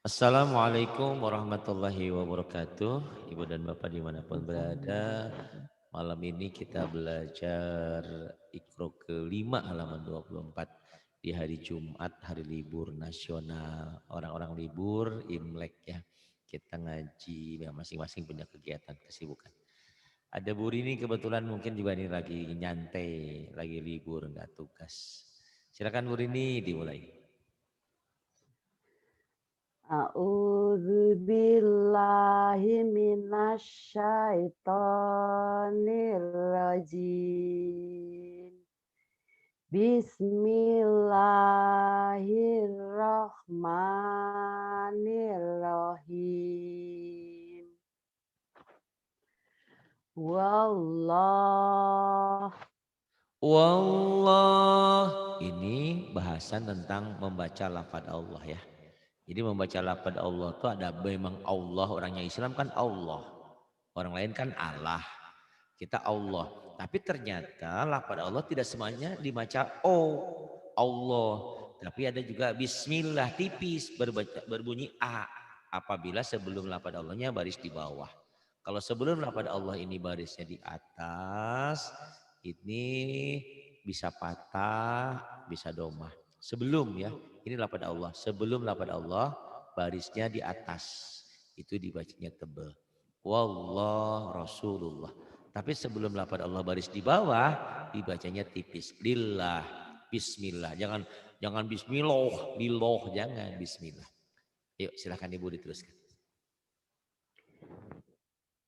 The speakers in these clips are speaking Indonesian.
Assalamualaikum warahmatullahi wabarakatuh. Ibu dan Bapak dimanapun berada. Malam ini kita belajar Iqra kelima halaman 24 di hari Jumat, hari libur nasional. Orang-orang libur, Imlek ya. Kita ngaji, ya masing-masing punya kegiatan, kesibukan. Ada Bu Rini kebetulan mungkin juga ini lagi nyantai, lagi libur, nggak tugas. Silakan Bu Rini dimulai. A'udzu billahi minasyaitonir rajim. Bismillahirrahmanirrahim. Wallah. Wallah, ini bahasan tentang membaca lafaz Allah ya. Jadi membaca lafaz Allah itu ada memang Allah, orangnya Islam kan Allah. Orang lain kan Allah. Kita Allah. Tapi ternyata lafaz Allah tidak semuanya dibaca Allah. Tapi ada juga bismillah tipis berbunyi A apabila sebelum lafaz Allahnya baris di bawah. Kalau sebelum lafaz Allah ini barisnya di atas, ini bisa patah, bisa domah. Sebelum ya, ini lafaz Allah. Sebelum lafaz Allah, barisnya di atas. Itu dibacanya tebal. Wallah Rasulullah. Tapi sebelum lafaz Allah baris di bawah, dibacanya tipis. Lillah, bismillah. Jangan bismillah, lillah, jangan bismillah. Yuk silakan Ibu diteruskan.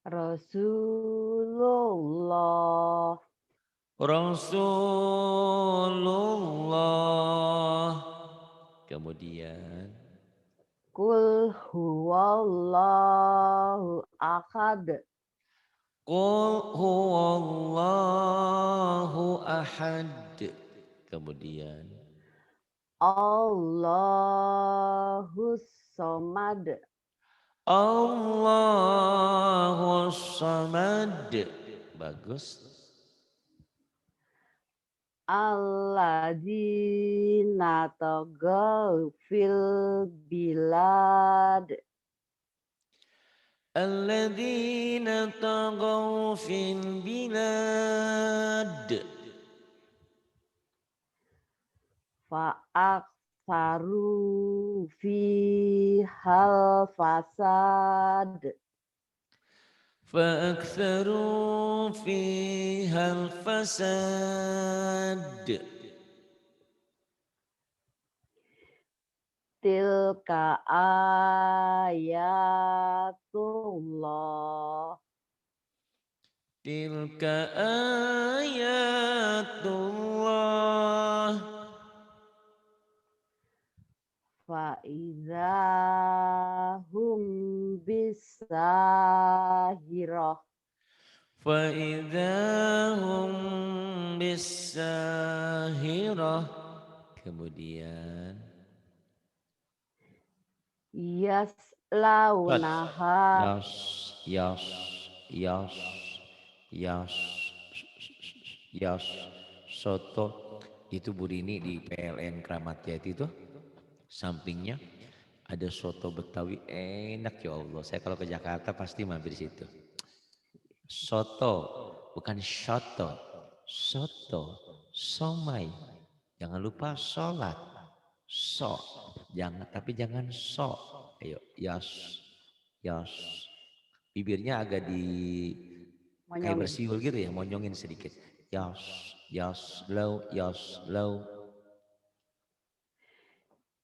Rasulullah. Rasulullah. Kemudian Kul huwallahu ahad. Qul huwallahu ahad. Kemudian Allahus somad. Allahu samad. Bagus. Alladzina tagaw fil bilad. Alladzina tagaw fil bilad. Fa'aksaru fihal fasad. فأكثروا فيها الفساد. Tilka ayatullah. Tilka ayatullah. Fa'iza hum bisahirah. فإذا هم بالساهرة. Kemudian Yaslaunaha. Yas, yas, yas, yas, yas, soto. Itu Bu Rini di PLN Kramat Jati itu sampingnya ada soto Betawi enak ya Allah. Saya kalau ke Jakarta pasti mampir di situ. Soto, bukan soto. Soto, somai. Jangan lupa sholat. So, jangan tapi jangan so. Ayo, yas, yas. Bibirnya agak di kayak Monyongin. bersiul gitu ya, monyongin sedikit. Yas, yas, low, yas, low.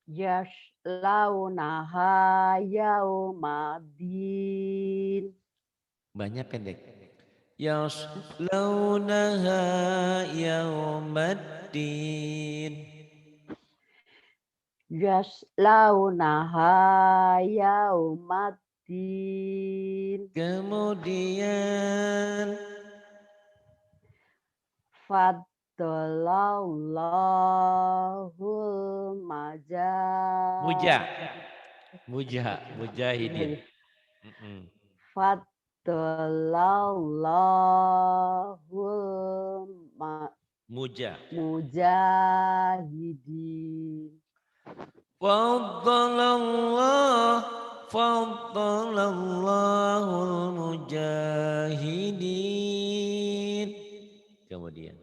Yaslaunaha yaumadin. Banyak pendek. Yas, launaha yaumaddin. Yaslaunaha yaumaddin. Kemudian Fadlallahul muja, majah. mujahidin. Mm-mm. Fadlallahul Muja. mujahidin. Faddalallah Faddalallahul mujahidin. Kemudian.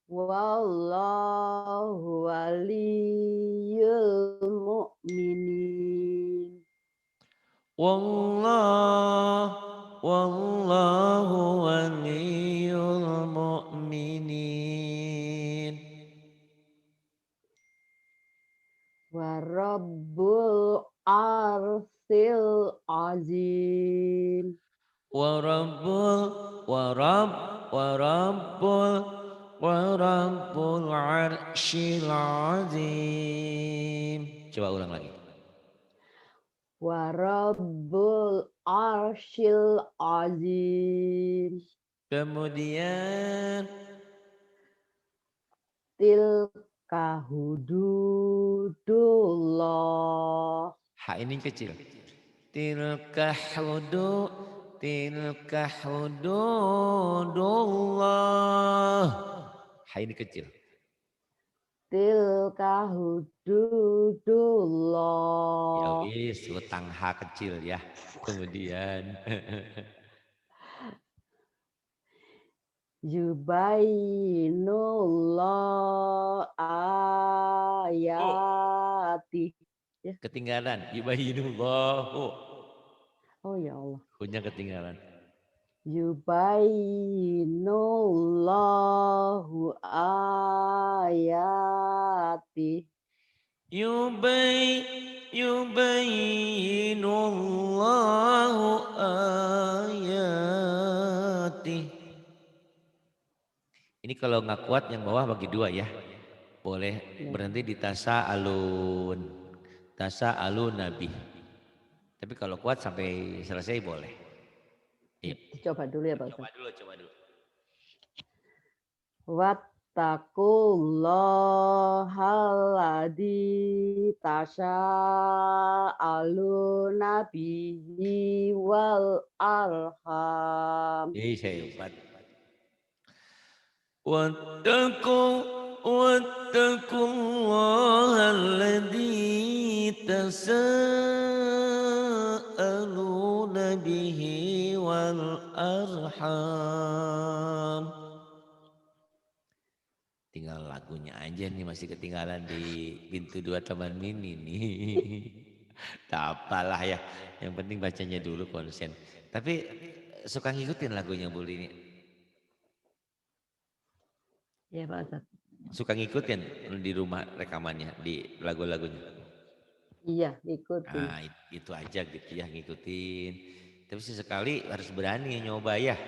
Wallahu waliyul mu'minin. Wallahu waliyul mu'minin. Wa rabbul arsil azim. Wa rabbul arsyil azim. Coba ulang lagi. Wa rabbul arsyil azim. Kemudian Tilka hududullah. ha ini kecil. Tilka hududullah. Ha ini kecil. Tilka Ya hududullah. wis, utang ha kecil ya. Kemudian Yubainullah ayati. Ya. ketinggalan. Yubayyinullahu. Oh ya Allah. Punya ketinggalan. Yubainullahu ayati. Yubayyinullahu ayati. Ini kalau nggak kuat yang bawah bagi dua ya. Boleh berhenti di tasa'alun. Tasa'alun nabi. Tapi kalau kuat sampai selesai boleh. Iya. Coba dulu ya Pak Ustaz. Coba dulu. Wattaqullahalladzi tasa'aluna bihi wal arham. Ini saya lupa. Wattaqullahalladzi tasa'aluna bihi wal arham. Tinggal lagunya aja nih masih ketinggalan di pintu 2 Taman Mini nih. Tak apalah ya, yang penting bacanya dulu konsen. Tapi suka ngikutin lagunya Bu Lini. Ya Pak Ustaz. Suka ngikutin di rumah rekamannya, di lagu-lagunya. Iya, ikutin. Nah itu aja gitu ya, ngikutin. Tapi sesekali harus berani nyoba ya.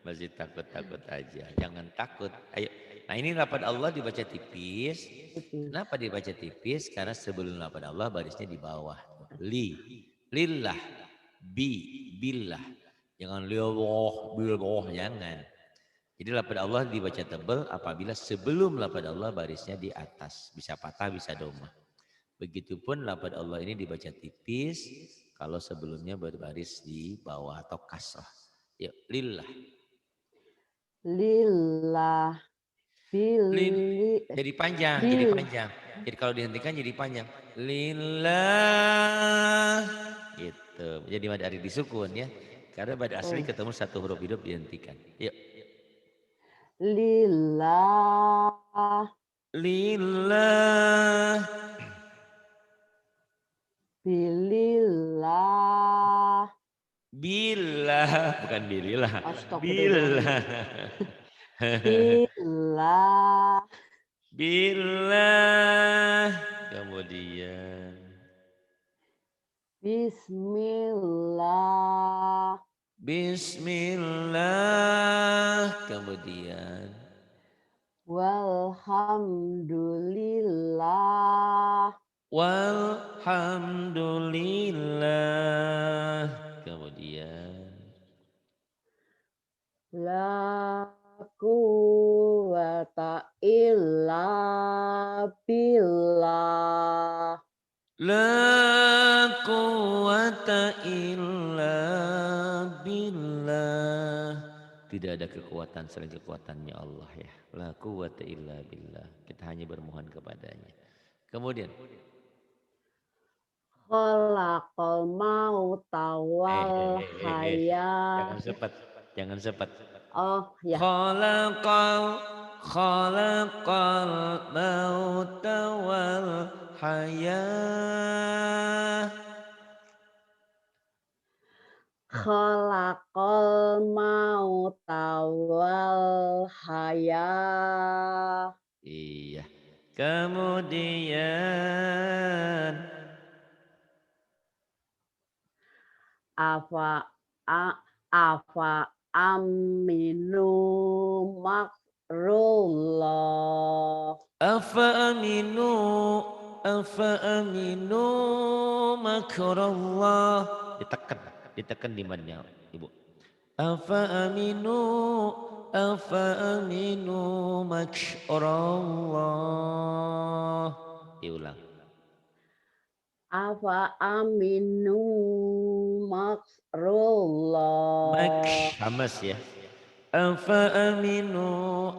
Masih takut-takut aja, jangan takut. Ayo. Nah ini lafaz Allah dibaca tipis. Kenapa dibaca tipis? Karena sebelum lafaz Allah barisnya di bawah. Lillah, billah. Jangan billah, jangan. Jadi lafaz Allah dibaca tebal apabila sebelum lafaz Allah barisnya di atas. Bisa patah, bisa domah. Begitupun lafaz Allah ini dibaca tipis kalau sebelumnya berbaris di bawah atau kasrah. Yuk, lillah. Lillah. Jadi panjang. Jadi kalau dihentikan jadi panjang. Lillah. Gitu. Jadi mad ari disukun ya. Karena mad asli ketemu satu huruf hidup dihentikan. Yuk. Lillah. Lillah. Bilillah. Billah. Bukan bilillah. Astagfirullah. Billah. Billah. Billah. Kemudian. Bismillah. Bismillah. Kemudian. Walhamdulillah. Walhamdulillah. Kemudian. La quwwata illa billah. La quwwata illa billah. Tidak ada kekuatan selain kekuatannya Allah ya. La quwwata illa billah. Kita hanya bermohon kepadanya. Kemudian, Khalaqal mauta wal jangan hayat. sepet, jangan sepet. Oh ya, Khalaqal khalaqal mauta wal hayah. khalaqal mauta wal hayat. Iya. Kemudian Afa a, afa aminu makrullah. afa aminu makrallah. Ditekan, ditekan di mana, Ibu? Afa aminu makrallah. Diulang. Afa aminu makrullah. Hamas ya. Afa aminu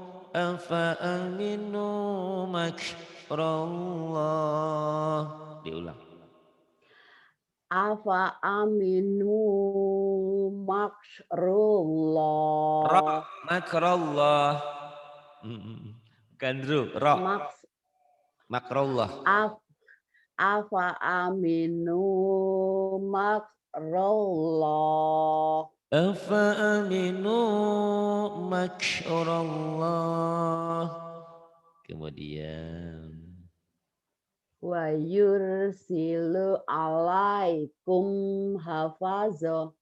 makrallah. Diulang. Afa aminu makrullah. Makrallah. Gandru, Maks makrallah. af, afa aminu makrullah. Afa aminu makrallah. Kemudian Wa yursilu alaikum hafazoh.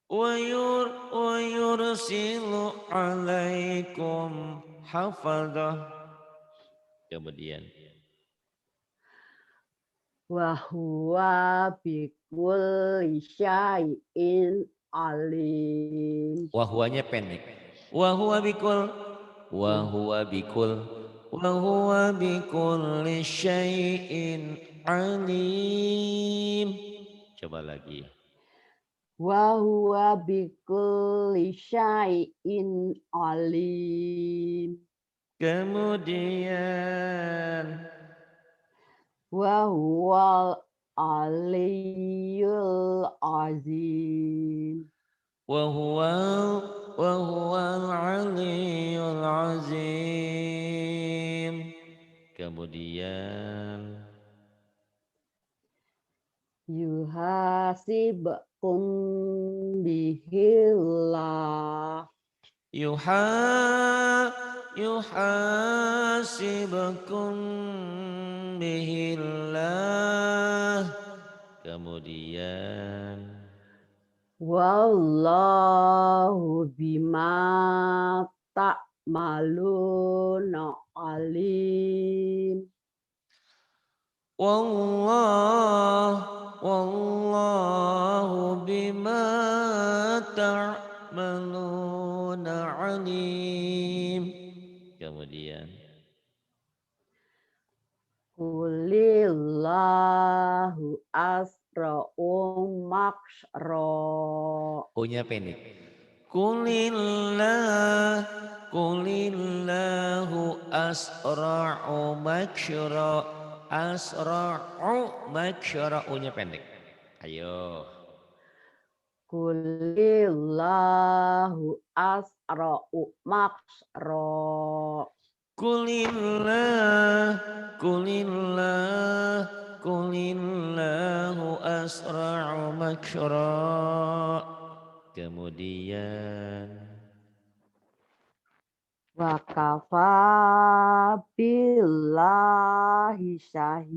wa yursilu alaikum hafadzah. Kemudian Wa huwa bikulli syai'in alim. wahwanya pendek. Wa huwa bikulli syai'in alim. Coba lagi. Wa huwa bikulli syai'in alim. Kemudian Wa huwal aliyyul azim. wa huwal aliyyul azim. Kemudian Yuhasibkum bihillah. yuhasibukum bihillah. Kemudian Wallahu bima ta'maluna alim. wallahu bima ta'maluna alim. Kemudian Kulillahu asra'u maksra. punya pendek. Kulillahu asra'u maksyara. Asra'u maksyara. Unya pendek. Ayo. Kulillahu asra'u maksra. Kulillahu asra'u maksyara. Kemudian Wa kafa billahi syahida.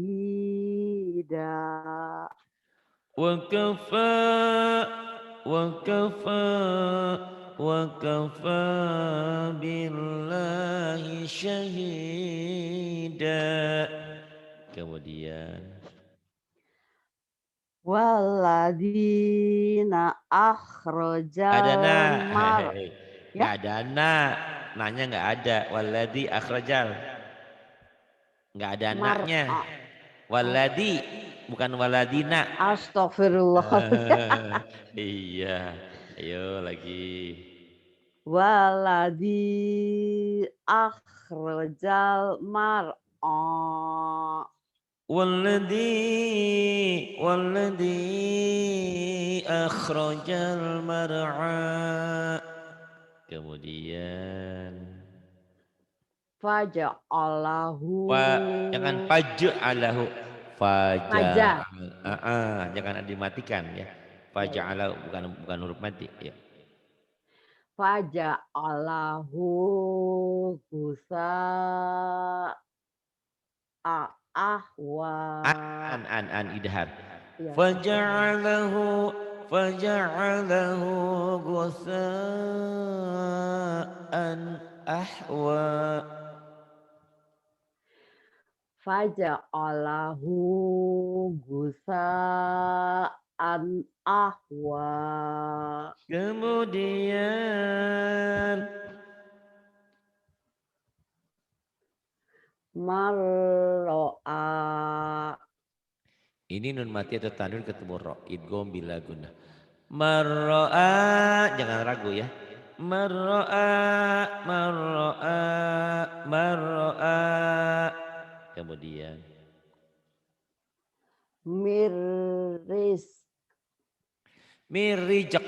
wa kafa billahi syahida. Kemudian Waladina ada na, akhrajal mar. nggak Ya, ada na, nanya nggak ada. Waladi akhrajal, nggak ada naknya. mar'a. Waladi bukan waladina. Astagfirullah. Iya, ayo lagi. Waladi akhrajal mar'a. Walladzi akhrajal mar'a. Kemudian Faja'alahu. jangan faja'alahu. Maja. Jangan dimatikan ya. Ya, ya. Faja'alahu bukan huruf mati ya. Faja'alahu gusa ahwa. Idhar. Ya, Faja'alahu ghutha'an ahwa. Faja'alahu gusa'an ahwa. Kemudian Marro'a. ini nun mati atau tanwin ketemu ro, idgham bila gunnah. Marro'a, jangan ragu ya. Marro'a. Kemudian Miris. mirijak.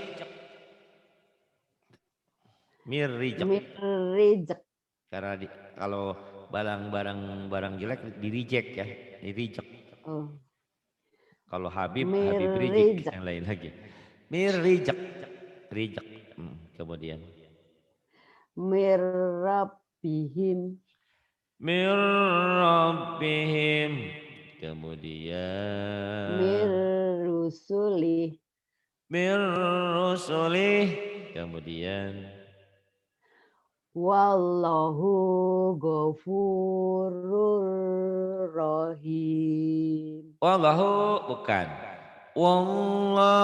Mirijek. Karena kalau barang jelek di reject ya, di reject. Oh. Kalau Habib Mirijak. reject yang lain lagi. Mirijak. Kemudian Mirrabihim. Mirrabbihim. Kemudian Mirrusulih. Mirrusulih. Kemudian Wallahu ghafurur rahim. Wallahu bukan. Wallahu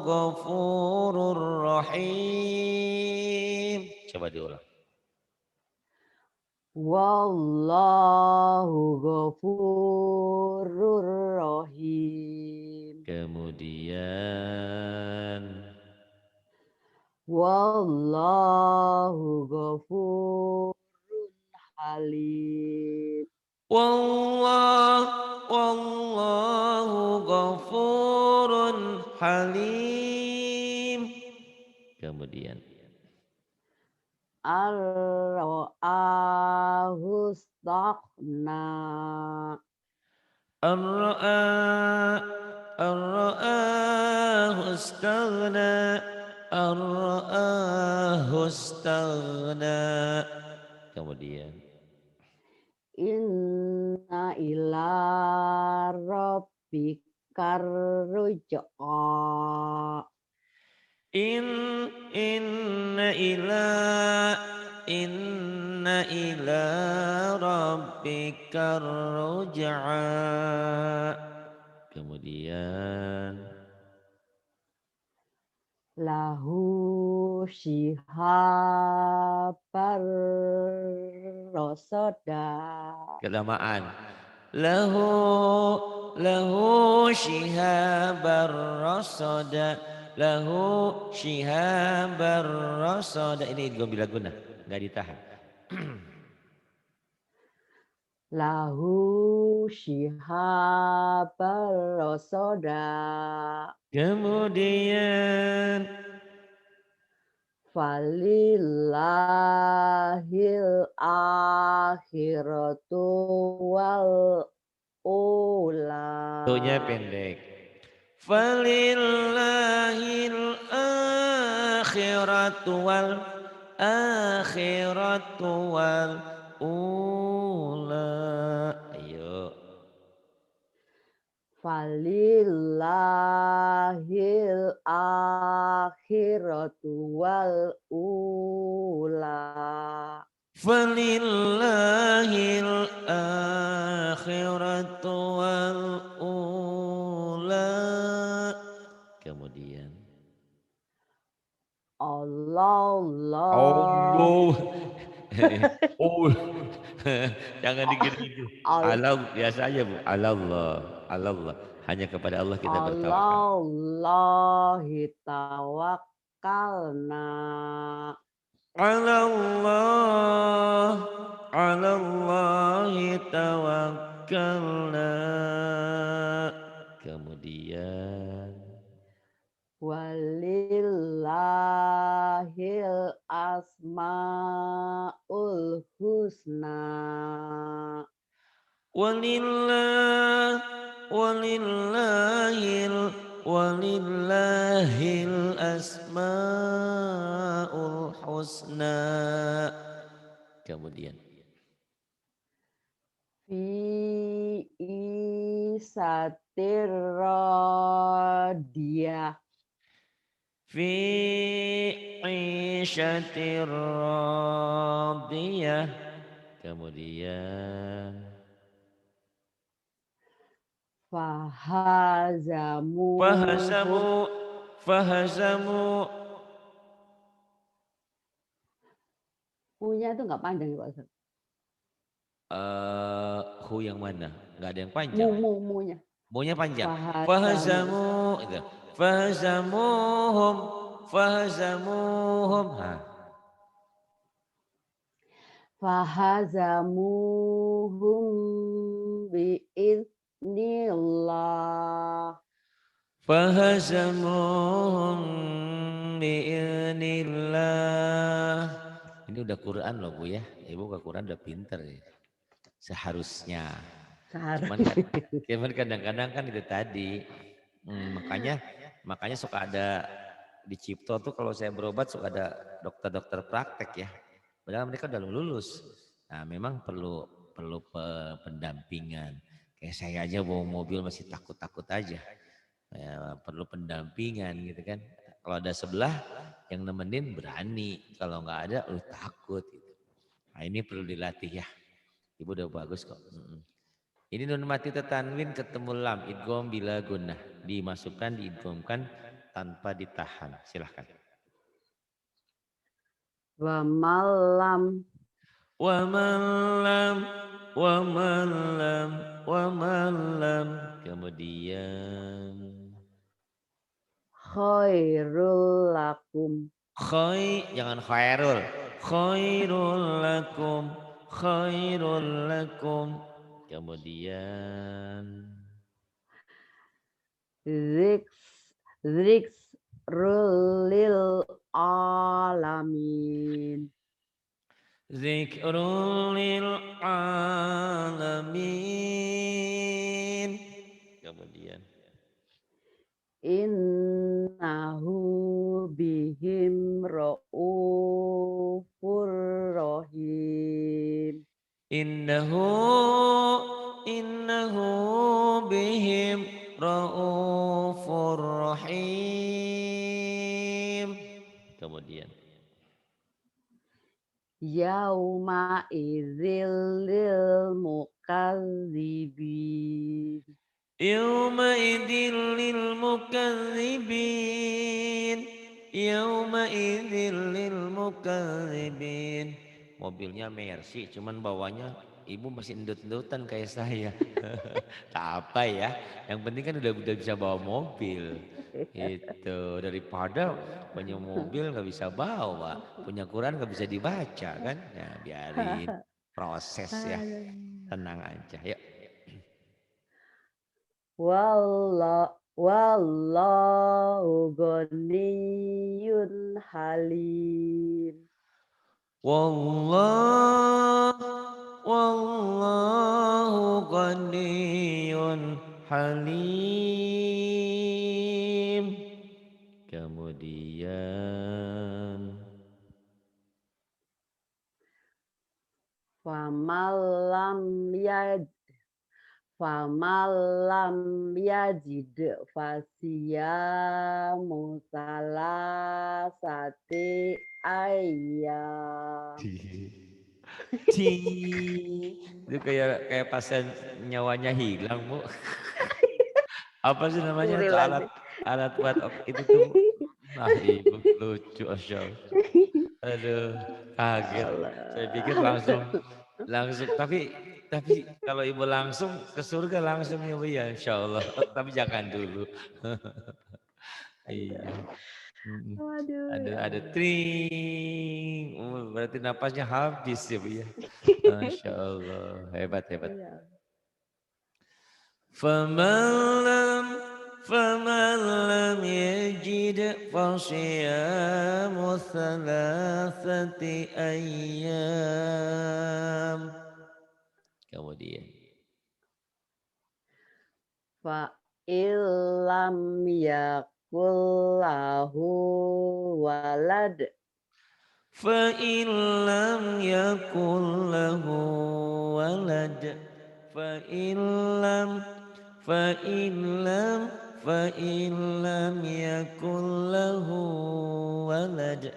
ghafurur rahim. Coba diulang. Wallahu ghafurur rahim. Kemudian Wallahu ghafurun halim. Wallahu ghafurun halim. Kemudian Ar-ra'ahu istaghna. Ar-ra'ahu istaghna. Kemudian Inna ila rabbikar ruj'a. Inna ila rabbika ruj'a. Kemudian Lahu shihabar rasada. kelamaan. Lahu shihabar rasada. Ini idgham bila gunnah, enggak ditahan. Lahu shihabar rasada. Kemudian Falillahil akhiratu wal ula. tunya pendek. Falillahil akhiratu wal ula. Ayo. Falillahil akhiratu wal ula. Falillahil akhiratu wal ula. Kemudian Allah. Oh. Jangan gitu. Allah biasa aja Bu. Allah. Hanya kepada Allah kita bertawakal. Allahi tawakkalna. Allah Kemudian walillahil asmaul husna. walillah walillahil asmaul husna. Kemudian Fi isatir radiyah. fi 'isyatir radiyah. Kemudian Fahazamuhum. fahazamu fahazamu Punya itu enggak panjang ya Pak Ustaz. hu yang mana? Enggak ada yang panjang. Munya. Maunya panjang. Fahazamu. Fahazamu itu. Fahazamuhum fahazamuhum. Fahazamuhum biiznillah. Fahazamuhum bi'inillah. Ini udah Quran loh Bu ya. Ibu ke Quran udah pinter ya. Seharusnya. Cuman kadang-kadang kan itu tadi. Makanya suka ada di Cipto tuh kalau saya berobat suka ada dokter-dokter praktek ya. Padahal mereka udah lulus. Nah memang perlu pendampingan. Kayak saya aja bawa mobil masih takut-takut aja. Ya, perlu pendampingan gitu kan. Kalau ada sebelah yang nemenin berani. Kalau nggak ada lu takut. Gitu. Nah ini perlu dilatih ya. Ibu udah bagus kok. Ini nun mati tanwin ketemu lam. Idgham bila gunnah. Dimasukkan, diidghamkan tanpa ditahan. Silahkan. Wa malam. Wa malam, wa malam, wa malam. Kemudian Khairul lakum. jangan khairul. Khairul lakum, khairul lakum. Kemudian Zikrul lil alamin. zikrul lil alamin. Kemudian Innahu bihim ra'ufur rahim. innahu innahu bihim raufur rahim. Kemudian Yauma idzil lil mukazzibin. yauma idzil lil mukadzibin. Yauma idzil lil mukadzibin. Mobilnya Mercy cuman bawanya ibu masih endut-endutan kayak saya. Tak apa ya. Yang penting kan udah bisa bawa mobil. Itu daripada punya mobil nggak bisa bawa, punya Quran nggak bisa dibaca kan? Ya biarin proses ya. Tenang aja. Yuk. Wallahu ghaniyun halim. Wallahu ghaniyun halim. Kemudian Famalam yajid fasiyamu salasati ayyam. Itu kayak pasien nyawanya hilang Bu. Apa sih namanya tuh alat buat itu tuh. Nah ibu lucu Asya. Aduh kaget. Saya pikir langsung tapi kalau ibu langsung ke surga langsung ya Bu ya insya Allah. Tapi jangan dulu. Iya. Waduh, Ada tring. Berarti napasnya habis ya Bu ya. Masya Allah. Hebat. ya. فمن لم يجد فصيام ثلاثة أيام. Kemudian Fa illam yakul lahu walad. فإن لم يكن له ولد فإن لم yakun lahu walad.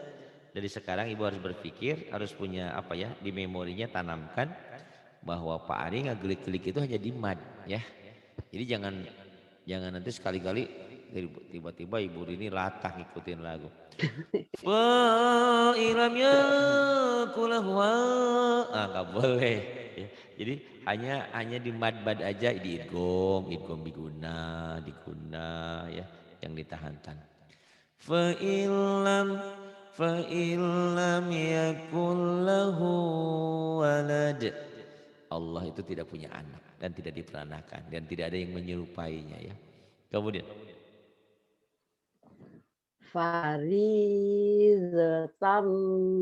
Dari sekarang ibu harus berpikir, harus punya apa ya, di memorinya tanamkan bahwa Pak Ari ngegelik-gelik itu hanya di mad ya. Jadi jangan nanti sekali-kali tiba-tiba ibu ini latah ngikutin lagu. Fa ilam yakul lahu, nggak boleh. Ya. Jadi hanya di mad-mad aja, di idgham diguna ya, yang ditahan-tahan. Fa illam yakul lahu walad. Allah itu tidak punya anak dan tidak diperanakan dan tidak ada yang menyerupainya ya. Kemudian Farizatam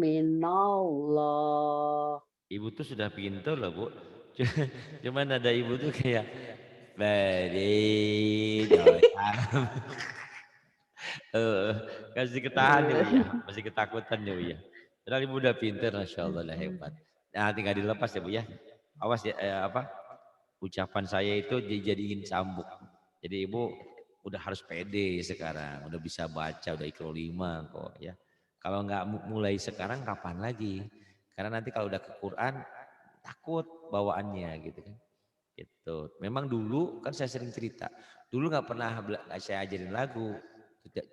minallah. ibu tuh sudah pintar loh bu. Cuman ada ibu tuh kayak beri doang. Kasih ketahan ya bu ya, masih ketakutan ya bu ya. Padahal ibu udah pintar, masya Allah lah hebat. Nah tinggal dilepas ya bu ya. Awas ya ucapan saya itu dijadiin cambuk. Jadi ibu udah harus pede sekarang, udah bisa baca, udah Iqra 5 kok ya. Kalau nggak mulai sekarang kapan lagi? Karena nanti kalau udah ke Quran takut bawaannya gitu kan. Gitu. Memang dulu kan saya sering cerita, dulu nggak pernah saya ajarin lagu.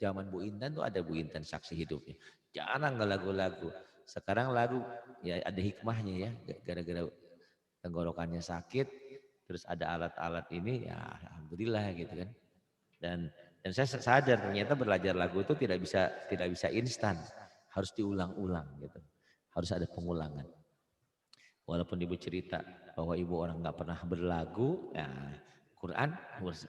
Zaman Bu Intan tuh ada Bu Intan saksi hidupnya. Jarang nggak lagu-lagu. Sekarang lagu ya ada hikmahnya ya, gara-gara tenggorokannya sakit, terus ada alat-alat ini ya alhamdulillah gitu kan. Dan saya sadar ternyata belajar lagu itu tidak bisa instan, harus diulang-ulang gitu, harus ada pengulangan. Walaupun ibu cerita bahwa ibu orang nggak pernah berlagu, ya Quran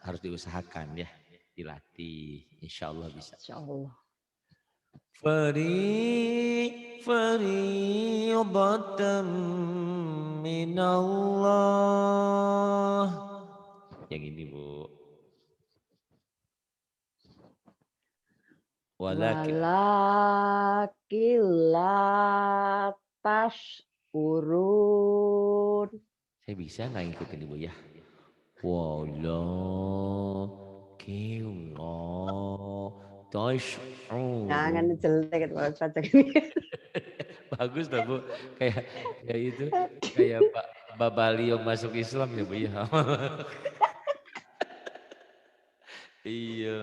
harus diusahakan ya, dilatih, insya Allah bisa. Insya Allah. Fariidatan minallah. Yang ini bu. Walakila tashurun. Saya bisa nggak ngikutin ibu ya? Walakila Jangan tashurun. jelek itu baca ini. Bagus lah bu, kayak itu, kayak Pak Babalio masuk Islam ya bu ya. Iya,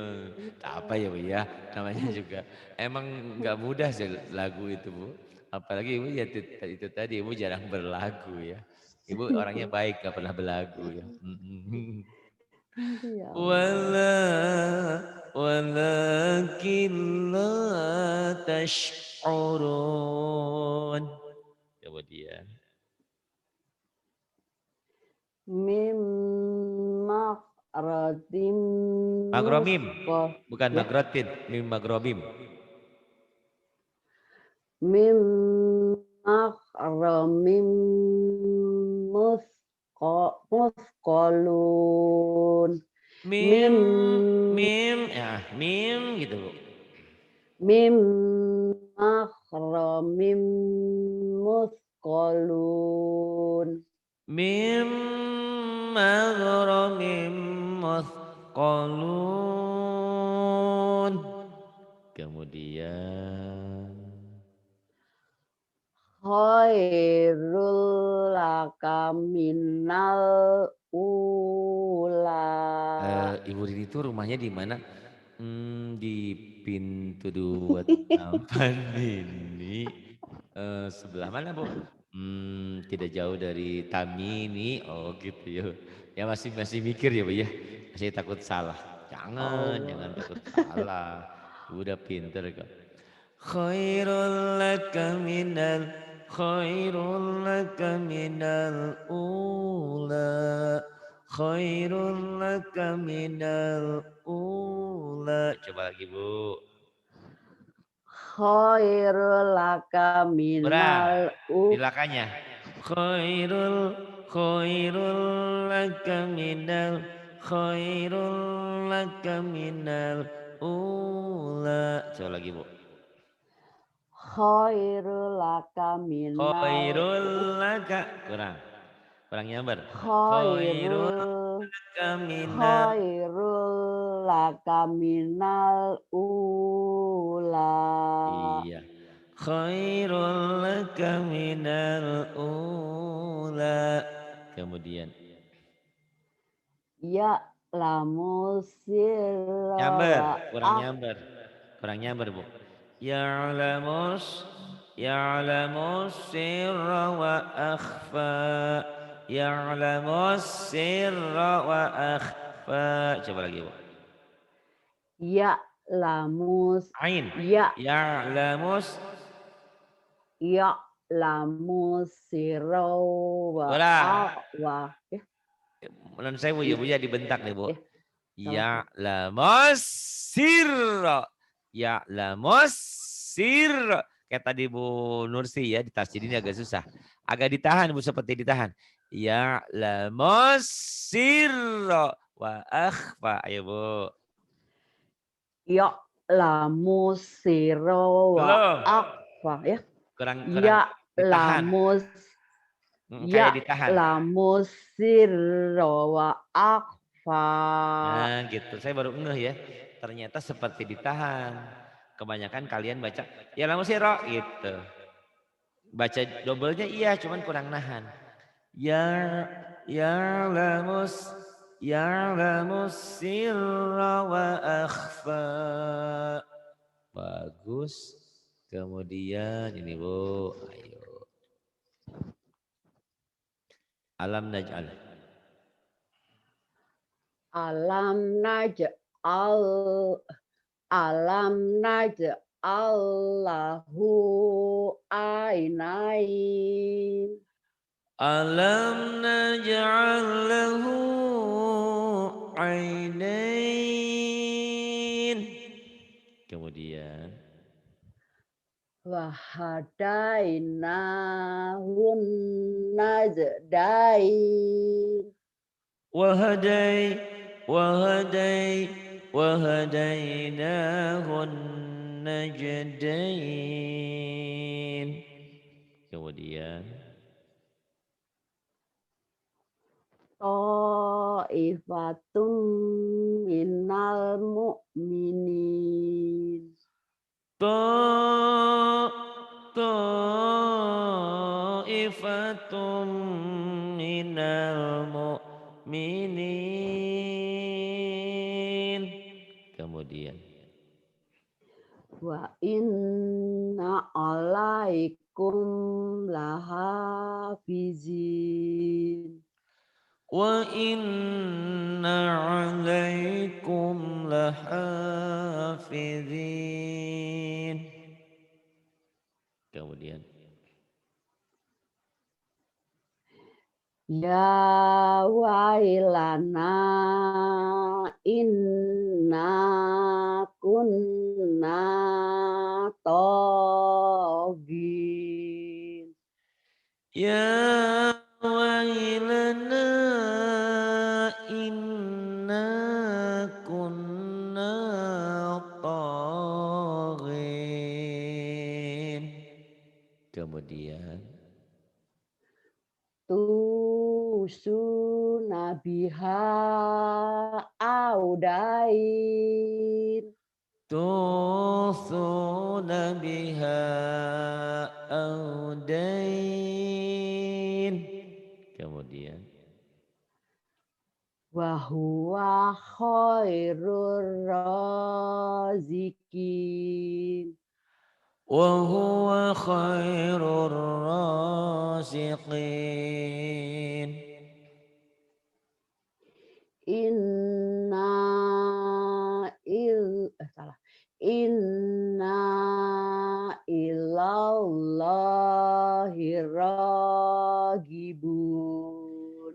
tak apa ya bu ya, namanya juga emang nggak mudah sih lagu itu bu. Apalagi ibu ya itu tadi ibu jarang berlagu ya. Ibu orangnya baik, nggak pernah berlagu ya. Ya Allah. Walakin la tash'urun. Kemudian Mim makhradim magromim, bukan ya. magrotin, mim magromim. Mim makhramim musqalun. Mim, Mim mim gitu bu. mim makhramim musqalun. Mim maghramim muthqalun. Kemudian Khairul laka minal ula. Ibu Rini itu rumahnya di mana? Di pintu 28 ini. Sebelah mana bu? Tidak jauh dari Tamini. Oh gitu ya. Ya masih mikir ya bu ya. Masih takut salah. Jangan takut salah. Ibu udah pinter kok. Khairul laka minal ula. Khairul laka minal ula. Coba lagi Bu. Khairul laka Kurang. minal Di lakanya. Khairul laka minal ula. Coba lagi Bu. khairul laka minal Khairul laka. Kurang. Kurang nyamber. Khairul khairul laka minal. khairul laka minal ula. Iya. Khairul laka minal ula. Kemudian. Ya lamu sirra Nyamber. wa Kurang nyamber. Kurang nyamber Bu. Ya'lamus. Ya'lamus sirra wa akhfa. Ya'lamus sirra wa akhfa. Coba lagi Bu. ya lamus Ain. ya Ya'lamus. ya lamu sirra wa Ulah. ya, Menurut saya Bu ya Bu ya dibentak nih Bu. ya salah. Ya'lamus sirra. Ya'lamus sirra. Kayak tadi Bu Nursi ya di tasjid ini agak susah. Agak ditahan Bu seperti ditahan. Ya'lamus sirra wa akhfa. Ayo Bu. Ya lamus sirra wa Belum. ya. Kurang Ya ditahan. lamus Kayak ya ditahan. lamus sirra wa Nah gitu. Saya baru ngeh ya. Ternyata seperti ditahan. Kebanyakan kalian baca ya'lamus sirra gitu. Baca dobelnya iya cuman kurang nahan. Ya ya'lamus ya'lamus sirra wa akhfa. Bagus. Kemudian ini Bu, ayo. Alam naj'al. alam naj'al alam naj'allahu ainain. Alam naj'al lahu ainain. Kemudian Wahadainahun najdain. wahadai wahadai wahadainahun najdain. Kemudian Ta'ifatun minal mu'minin. ta ta'ifatum minal mu'minin. Kemudian Wa inna alaikum lahafizin. wa inna 'alaikum lahafizin. Kemudian Ya wailana inna kunna togin. ya wailana inna kunna taghin. Kemudian Tusu nabiha audain. tusuna biha audain. Kemudian Wahuwa khairur razikin. wa huwa khairur rasiqin. Inna salah. Inna ilallahi ragibun.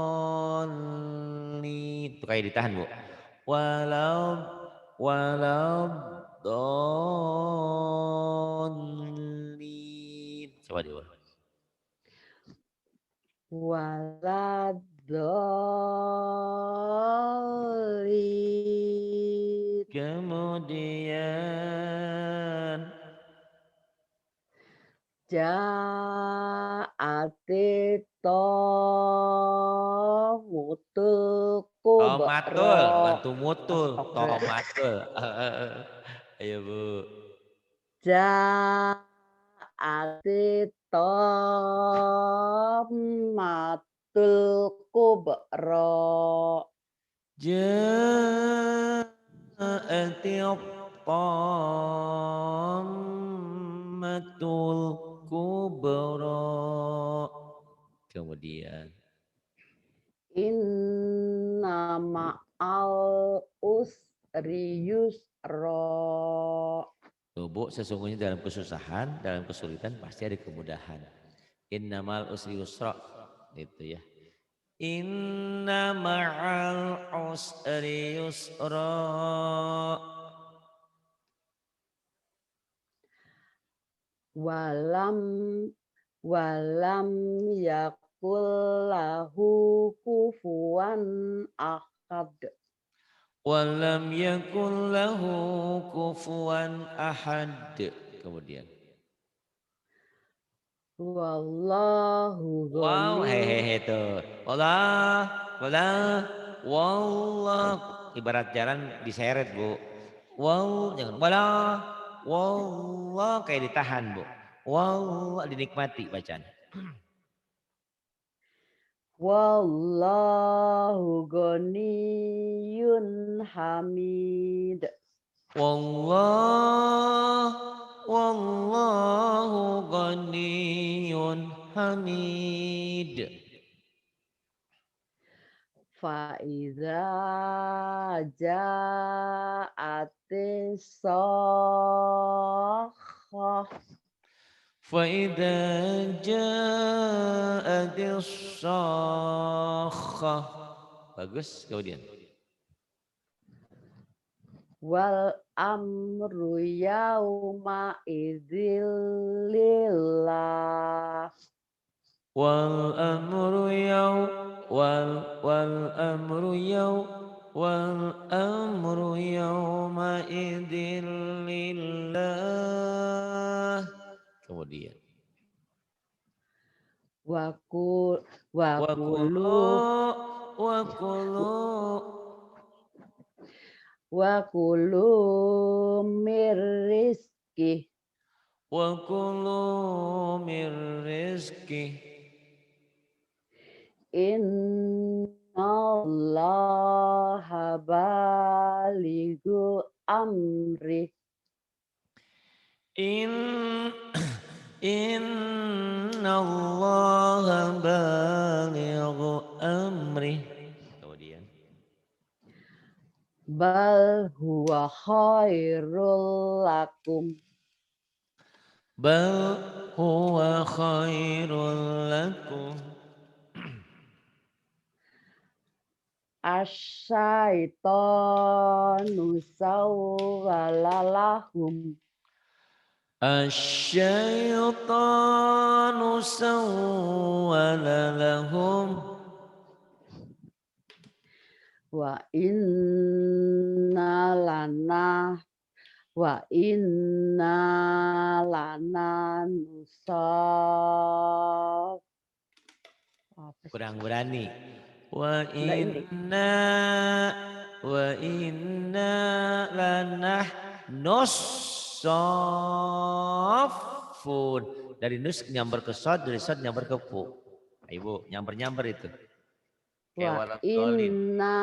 kayak ditahan, Bu. Walau dallin. Coba diulang. Waladhdallin. Kemudian Ja'ati mutul tomatul, bukan kubra. tumutul, Astagfirullah. tomatul. Ayo, Bu. Ja'ati matul kubra. Ja'ati tammatul kubra. Kemudian Inna ma'al usri yusra. tuh, Bu, sesungguhnya dalam kesusahan, dalam kesulitan pasti ada kemudahan. Innamal usri yusra, itu ya. Inna ma'al usri yusra. Walam walam yakul lahu kufuwan ahad. Walam yakun lahu kufuwan ahad. Kemudian Wallahu wow, ghani. hehehe tuh. Wallah. Ibarat jalan diseret, Bu. Jangan wallah kayak ditahan, Bu. Wallah dinikmati bacaan. Wallahu ghaniyun hamid. Wallahu ghaniyun hamid. Faiza ja'atis sakhah. Faida ja'atis sakhah. Bagus, kemudian. Wal amru yauma idzil lillah. Wal amru yawma idzin lillah. Kemudian Wa ku wa wa kulu kulu wa kulu mirrizki. mir rizki. Innallaha balighu amri. In Innallaha balighu amri. Kemudian Bal huwa khairul lakum. bal huwa khairul lakum. Asyaitonu sawwalalahum. Asyaitanu sawwala lahum. Wa inna lana nusaf. Kurang berani. Wa Enggak ini. inna lanah nusaffun. Dari nus nyamber ke sod, dari sod nyamber ke fu. Ayo, Bu, nyamber-nyamber itu. Kayak Wa walau dolin. inna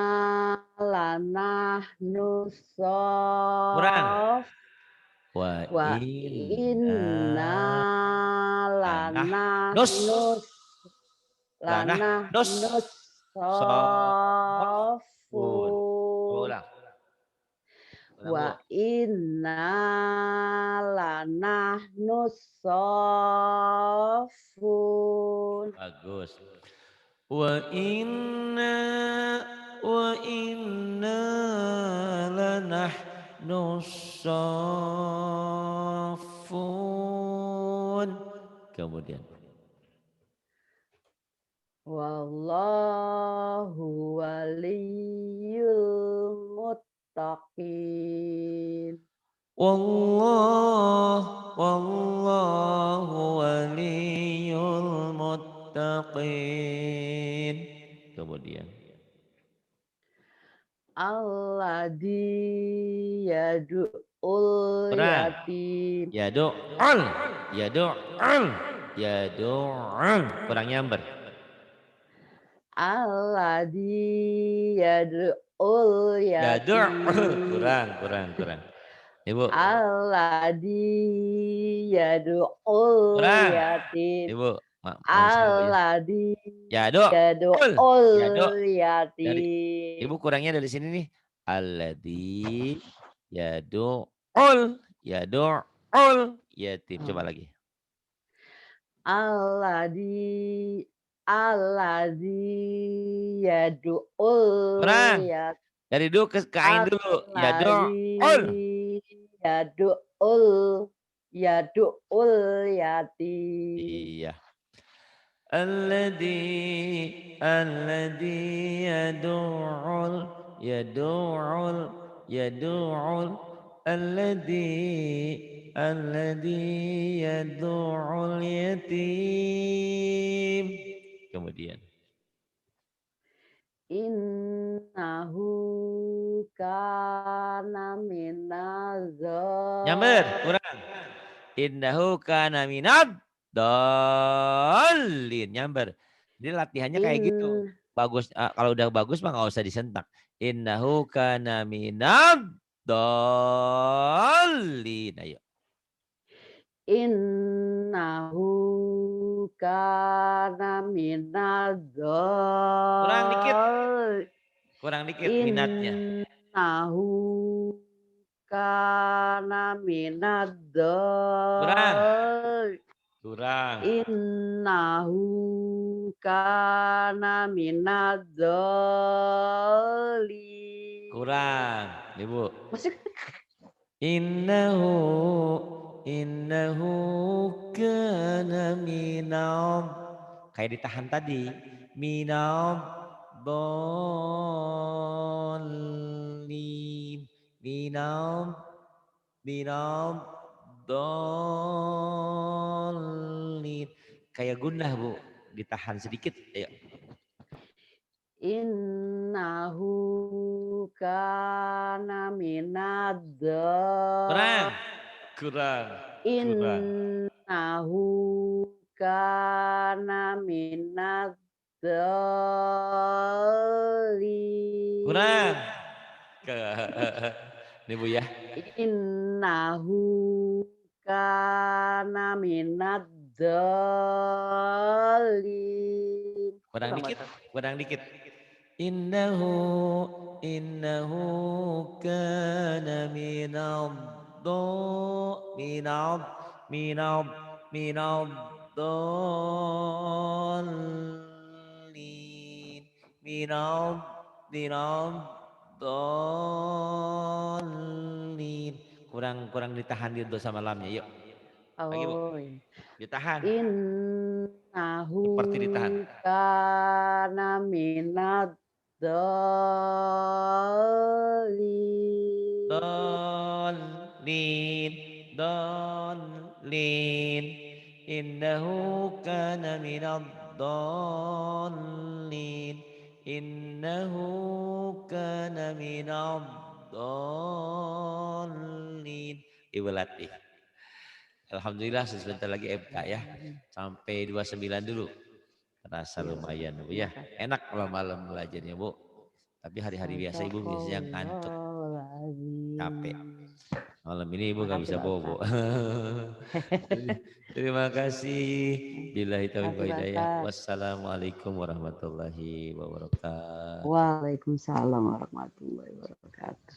lana Kurang. nusaf. Wa inna lanah lana nus lanah lana nus sofun. nusafun. Ulang. Wa inna lana nusafun. Bagus. Wa inna wa inna lanahnu saffun. Kemudian Wallahu waliyul muttaqin. wallahu waliyul muttaqin. Kemudian Alladzi yad'ul Quran. yatim. Yadu'ul, yadu'ul, yadu'ul. Kurang nyamber. Alladzi yad'ul Yadu'ul. yatim. Kurang. Ibu. Alladzi yad'ul Kurang. yatim. Ibu. Bisa Bu ya. Alladzi Yadu'ul. Yadu'. yad'ul Dari yatim. Ibu kurangnya dari sini nih. Alladzi yadu'ul, yadu'ul yatim. Coba lagi. Alladzi yad'ul Kurang. yatim. Dari du ke ain dulu. Yadu'ul. Alladzi yad'ul yatim. Iya. Alladzi yadu'ul alladzi yadu'ul yatim. Kemudian Innahu kana nyamber kurang. Innahu kana minad dallin nyamber. Jadi latihannya kayak gitu. in Bagus kalau udah bagus mah nggak usah disentak. Innahu kana minad dallin. Ayo. innahu kana Kurang dikit. minadh Kurang dikit minatnya. innahu kana Kurang. minadh Kurang. innahu kana minadh-dhalin. Kurang. Ibu. Masih Innahu kana minad. Kayak ditahan tadi. Minad dallin. Minad dallin. Kayak gundah Bu. Ditahan sedikit. Ayo. innahu kana Kurang. minadh Kurang. innahu kana minadh-dhalin. Kurang. Ke Nih Bu ya. Innahu kana minadh-dhalin. Kurang Kurang dikit. Pak. Kurang dikit. Innahu kana minad dallin minad dallin. Kurang ditahan di do sama lamnya. Yuk. Lagi Bu. Oh, iya. Ditahan. Innahu Seperti ditahan. kana minadh-dhalin. Dallin dallin innahu kana minad dallin innahu kana minad dallin. Ibu latih. Alhamdulillah sebentar lagi MK ya. Sampai 29 dulu. Terasa Iya, lumayan Bu terima ya. kasih. Enak kalau malam belajarnya Bu. Tapi hari-hari biasa Ibu biasanya ngantuk, capek. Astagfirullahaladzim. Malam ini Ibu nggak Makasih bisa Pak bobo. Ustadz. Terima kasih. Billahi taufiq Makasih wal Pak hidayah. Ustadz. Wassalamualaikum warahmatullahi wabarakatuh. Waalaikumsalam warahmatullahi wabarakatuh.